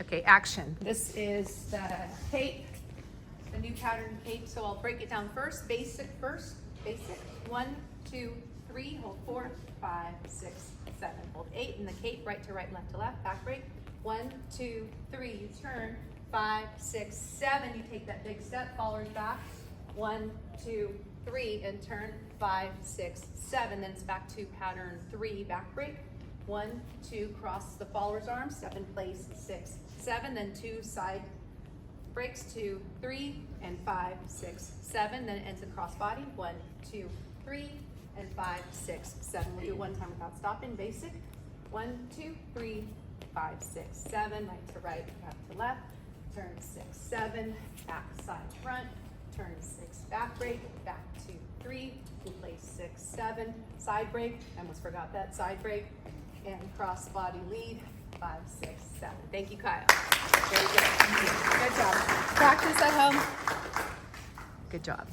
Okay, action. This is the CAPE, the new pattern CAPE. So I'll break it down first. Basic. 1, 2, 3. Hold 4, 5, 6, 7. Hold 8 in the CAPE. Right to right, left to left. Back break. 1, 2, 3. You turn. 5, 6, 7. You take that big step. Followers back. 1, 2, 3, and turn. 5, 6, 7. Then it's back to pattern 3. Back break. 1, 2, cross the follower's arms, step in place, 6, 7, then 2 side breaks, 2, 3, and 5, 6, 7, then it ends in cross body, 1, 2, 3, and 5, 6, 7. We'll do it one time without stopping, basic, 1, 2, 3, 5, 6, 7, right to right, left to left, turn 6, 7, back, side, front, turn 6, back break, back 2, 3, in place 6, 7, side break, I almost forgot that, side break, and cross body lead, 5, 6, 7. Thank you, Kyle. Very good. Good job. Practice at home. Good job.